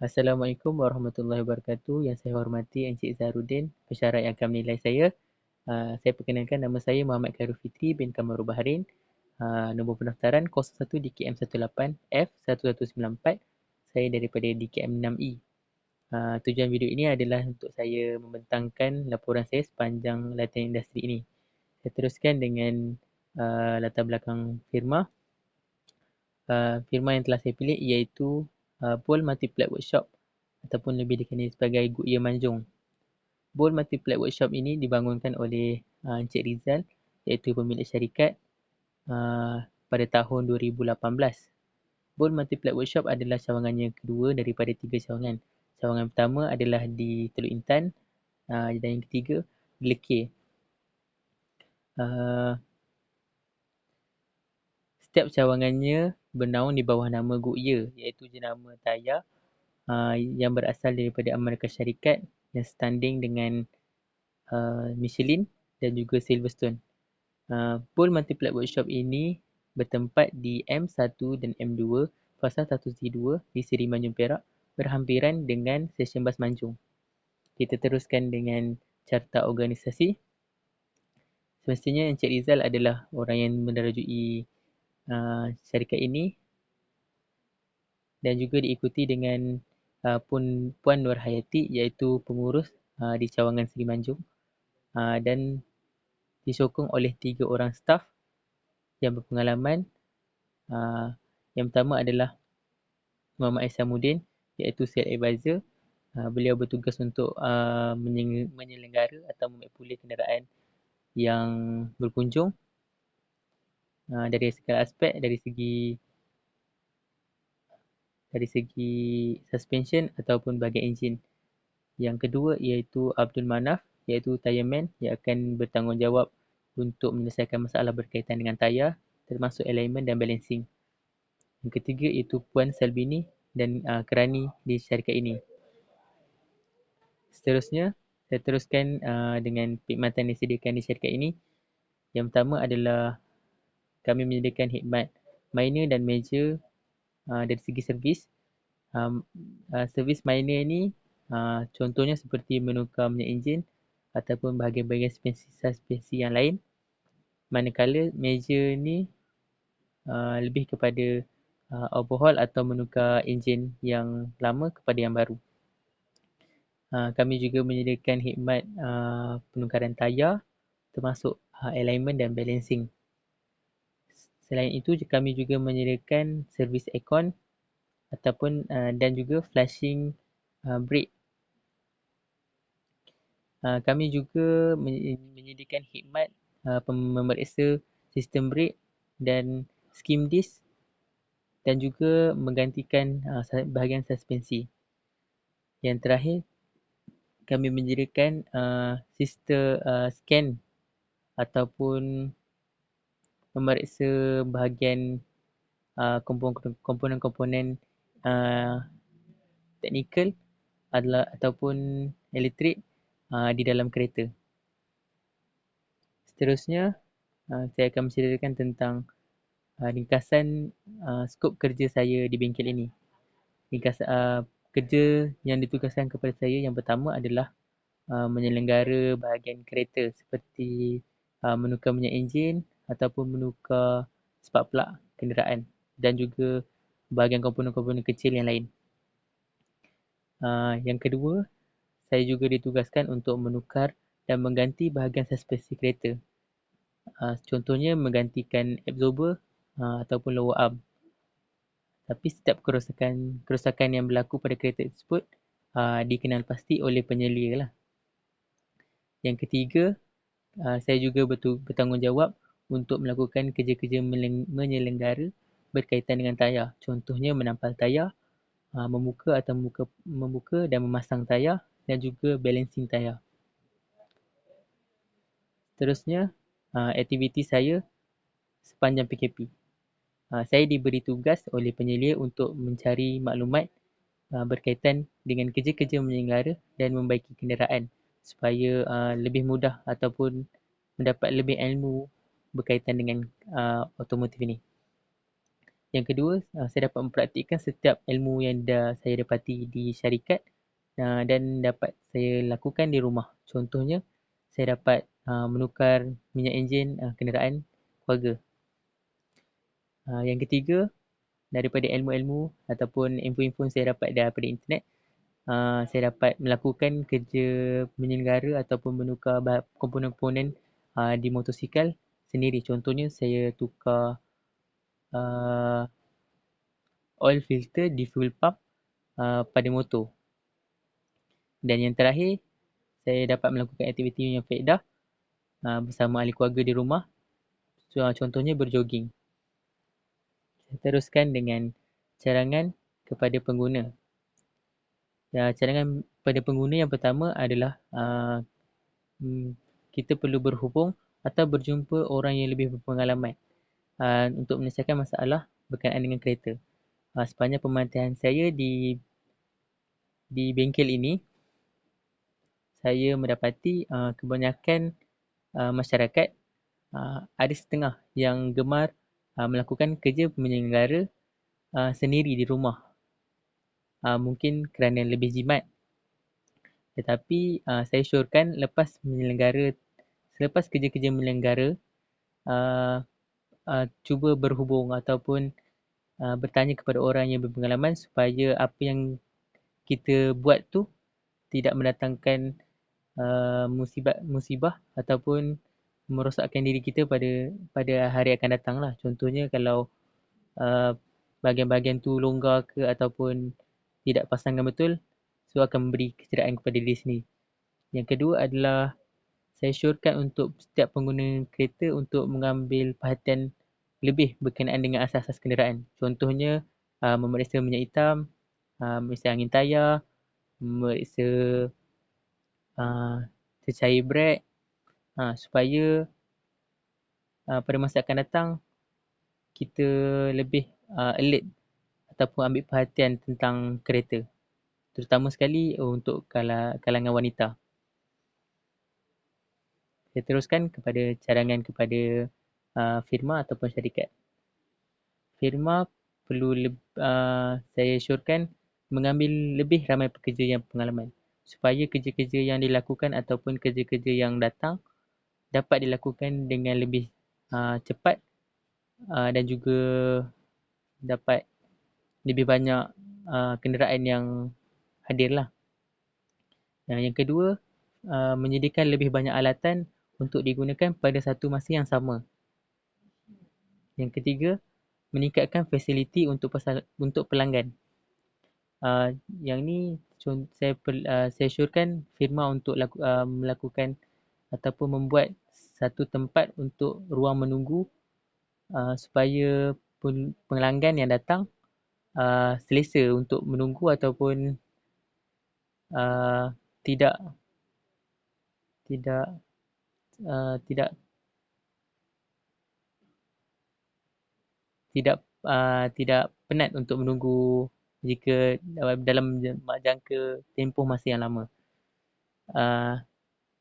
Assalamualaikum warahmatullahi wabarakatuh. Yang saya hormati Encik Zahrudin, pesyarat yang akan menilai saya. Saya perkenalkan, nama saya Muhammad Khairul Fitri bin Kamarul Baharin. Nombor pendaftaran 01 DKM18F1194. Saya daripada DKM6E. Tujuan video ini adalah untuk saya membentangkan laporan saya sepanjang latihan industri ini. Saya teruskan dengan latar belakang firma. Firma yang telah saya pilih iaitu Bol Multiplat Workshop ataupun lebih dikenali sebagai Goodyear Manjung. Bol Multiplat Workshop ini dibangunkan oleh Encik Rizal iaitu pemilik syarikat pada tahun 2018. Bol Multiplat Workshop adalah cawangannya kedua daripada 3 cawangan. Cawangan pertama adalah di Teluk Intan dan yang ketiga di Lekir. Setiap cawangannya bernaung di bawah nama Goodyear iaitu jenama tayar yang berasal daripada Amerika Syarikat yang setanding dengan Michelin dan juga Silverstone. Bol Multiplat Workshop ini bertempat di M1 dan M2 Fasa 1C2 di Seri Manjung Perak berhampiran dengan stesen bas Manjung. Kita teruskan dengan carta organisasi. Semestinya Encik Rizal adalah orang yang mendarjui syarikat ini dan juga diikuti dengan Puan Nur Hayati iaitu pengurus di cawangan Seri Manjung dan disokong oleh 3 orang staf yang berpengalaman. Yang pertama adalah Muhammad Isamuddin iaitu Sales Advisor. Beliau bertugas untuk menyelenggara atau membuat pulih kenderaan yang berkunjung dari segala aspek, dari segi suspension ataupun bahagian enjin. Yang kedua iaitu Abdul Manaf iaitu tyreman yang akan bertanggungjawab untuk menyelesaikan masalah berkaitan dengan tayar termasuk alignment dan balancing. Yang ketiga iaitu Puan Salbini dan kerani di syarikat ini. Seterusnya, saya teruskan dengan perkhidmatan yang disediakan di syarikat ini. Yang pertama adalah kami menyediakan khidmat minor dan major dari segi servis. Servis minor ini contohnya seperti menukar minyak enjin ataupun bahagian-bahagian suspensi yang lain. Manakala major ni lebih kepada overhaul atau menukar enjin yang lama kepada yang baru. Kami juga menyediakan khidmat penukaran tayar termasuk alignment dan balancing. Selain itu, kami juga menyediakan servis aircon ataupun dan juga flashing brake. Kami juga menyediakan khidmat memeriksa sistem brake dan skim disc dan juga menggantikan bahagian suspensi. Yang terakhir, kami menyediakan sistem scan ataupun memeriksa bahagian komponen-komponen teknikal ataupun elektrik di dalam kereta. Seterusnya, saya akan menceritakan tentang ringkasan skop kerja saya di bengkel ini. Ringkasan kerja yang ditugaskan kepada saya yang pertama adalah menyelenggara bahagian kereta seperti menukar minyak enjin ataupun menukar spark plug kenderaan dan juga bahagian komponen-komponen kecil yang lain. Yang kedua, saya juga ditugaskan untuk menukar dan mengganti bahagian suspensi kereta. Contohnya menggantikan absorber ataupun lower arm. Tapi setiap kerosakan yang berlaku pada kereta tersebut dikenal pasti oleh penyelia lah. Yang ketiga, saya juga bertanggungjawab untuk melakukan kerja-kerja menyelenggara berkaitan dengan tayar. Contohnya menampal tayar, membuka dan memasang tayar dan juga balancing tayar. Seterusnya, aktiviti saya sepanjang PKP. Saya diberi tugas oleh penyelia untuk mencari maklumat berkaitan dengan kerja-kerja menyelenggara dan membaiki kenderaan supaya lebih mudah ataupun mendapat lebih ilmu berkaitan dengan automotif ini. Yang kedua, saya dapat mempraktikkan setiap ilmu yang dah saya dapati di syarikat dan dapat saya lakukan di rumah. Contohnya, saya dapat menukar minyak enjin kenderaan keluarga. Yang ketiga, daripada ilmu-ilmu ataupun info-info yang saya dapat daripada internet, saya dapat melakukan kerja menyelenggara ataupun menukar komponen-komponen di motosikal sendiri. Contohnya, saya tukar oil filter di fuel pump pada motor. Dan yang terakhir, saya dapat melakukan aktiviti yang faedah bersama ahli keluarga di rumah. Contohnya berjoging. Saya teruskan dengan cadangan kepada pengguna. Cadangan pada pengguna yang pertama adalah kita perlu berhubung atau berjumpa orang yang lebih berpengalaman untuk menyelesaikan masalah berkenaan dengan kereta. Sepanjang pemantian saya di bengkel ini, saya mendapati kebanyakan masyarakat ada setengah yang gemar melakukan kerja menyelenggara sendiri di rumah. Mungkin kerana lebih jimat. Tetapi saya syorkan selepas kerja-kerja menyelenggara, cuba berhubung ataupun bertanya kepada orang yang berpengalaman supaya apa yang kita buat tu tidak mendatangkan musibah ataupun merosakkan diri kita pada hari akan datang lah. Contohnya kalau bahagian-bahagian tu longgar ke ataupun tidak pasangkan betul, so akan memberi kecederaan kepada diri sendiri. Yang kedua adalah saya syorkan untuk setiap pengguna kereta untuk mengambil perhatian lebih berkenaan dengan asas-asas kenderaan. Contohnya memeriksa minyak hitam, memeriksa angin tayar, memeriksa cecair brek supaya pada masa akan datang kita lebih alert ataupun ambil perhatian tentang kereta. Terutama sekali untuk kalangan wanita. Saya teruskan kepada cadangan kepada firma ataupun syarikat. Firma perlu saya syorkan mengambil lebih ramai pekerja yang berpengalaman supaya kerja-kerja yang dilakukan ataupun kerja-kerja yang datang dapat dilakukan dengan lebih cepat dan juga dapat lebih banyak kenderaan yang hadirlah. Yang kedua, menyediakan lebih banyak alatan untuk digunakan pada satu masa yang sama. Yang ketiga, meningkatkan fasiliti untuk pelanggan. Yang ni saya syorkan firma untuk melakukan ataupun membuat satu tempat untuk ruang menunggu supaya pelanggan yang datang selesa untuk menunggu ataupun tidak tidak tidak tidak tidak penat untuk menunggu jika dalam jangka tempoh masa yang lama.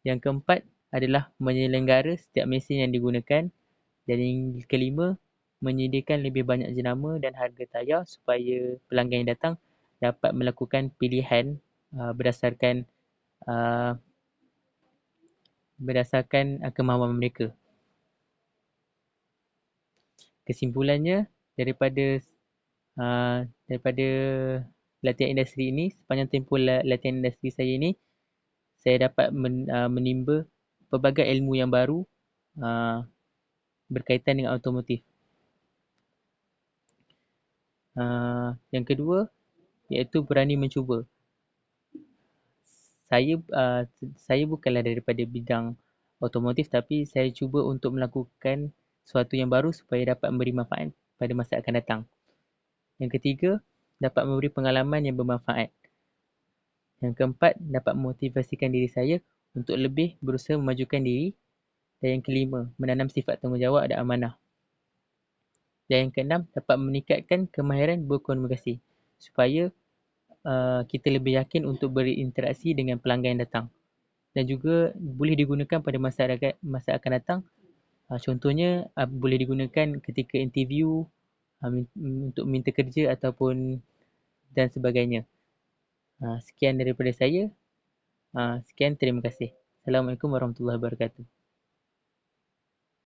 Yang keempat adalah menyelenggara setiap mesin yang digunakan. Dan yang kelima, menyediakan lebih banyak jenama dan harga tayar supaya pelanggan yang datang dapat melakukan pilihan berdasarkan kemahuan mereka. Kesimpulannya, daripada latihan industri ini, sepanjang tempoh latihan industri saya ini, saya dapat menimba pelbagai ilmu yang baru berkaitan dengan automotif. Yang kedua, iaitu berani mencuba. Saya bukanlah daripada bidang automotif, tapi saya cuba untuk melakukan sesuatu yang baru supaya dapat memberi manfaat pada masa akan datang. Yang ketiga, dapat memberi pengalaman yang bermanfaat. Yang keempat, dapat memotivasikan diri saya untuk lebih berusaha memajukan diri. Dan yang kelima, menanam sifat tanggungjawab dan amanah. Dan yang keenam, dapat meningkatkan kemahiran berkomunikasi supaya kita lebih yakin untuk berinteraksi dengan pelanggan yang datang. Dan juga boleh digunakan pada masa akan datang. Contohnya boleh digunakan ketika interview untuk minta kerja ataupun dan sebagainya. Sekian daripada saya. Sekian, terima kasih. Assalamualaikum warahmatullahi wabarakatuh.